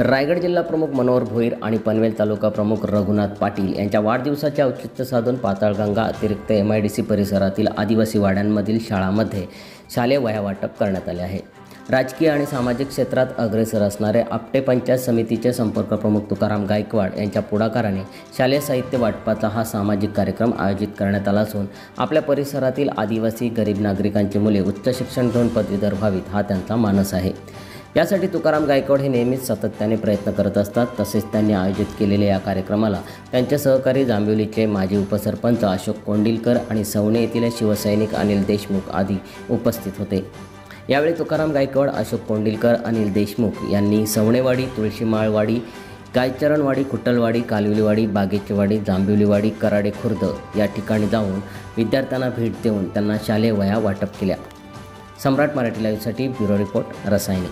रायगड जिल्हा प्रमुख मनोहर भोईर आणि पनवेल तालुका प्रमुख रघुनाथ पाटील यांच्या वाढदिवसाचे औचित्य साधून पाताळगंगा अतिरिक्त MIDC परिसरातील आदिवासी वाड्यांमधील शाळांमध्ये शालेय वह्या वाटप करण्यात आले आहे। राजकीय आणि सामाजिक क्षेत्रात अग्रेसर असणारे आपटे पंचायत समितीचे संपर्क प्रमुख तुकाराम गायकवाड यांच्या पुढाकाराने शालेय साहित्य वाटपाचा हा सामाजिक कार्यक्रम आयोजित करण्यात आला असून आपल्या परिसरातील आदिवासी गरीब नागरिकांची मुले उच्च शिक्षण घेऊन पदवीधर व्हावीत हा त्यांचा मानस आहे। यासाठी तुकाराम गायकवाड हे नेहमीच सातत्याने प्रयत्न करत असतात। तसेच त्यांनी आयोजित केलेल्या या कार्यक्रमाला त्यांचे सहकारी जांभिवलीचे माजी उपसरपंच अशोक कोंडिलकर आणि सवणे येथील शिवसैनिक अनिल देशमुख आदी उपस्थित होते। यावेळी तुकाराम गायकवाड, अशोक कोंडिलकर, अनिल देशमुख यांनी सवणेवाडी, तुळशीमाळवाडी, गायचरणवाडी, कुटलवाडी, कालविलीवाडी, बागेचीवाडी, जांभिवलीवाडी, कराडे खुर्द या ठिकाणी जाऊन विद्यार्थ्यांना भेट देऊन त्यांना शालेय वह्या वाटप केल्या। सम्राट मराठी लाईव्हसाठी ब्युरो रिपोर्ट रसायनी।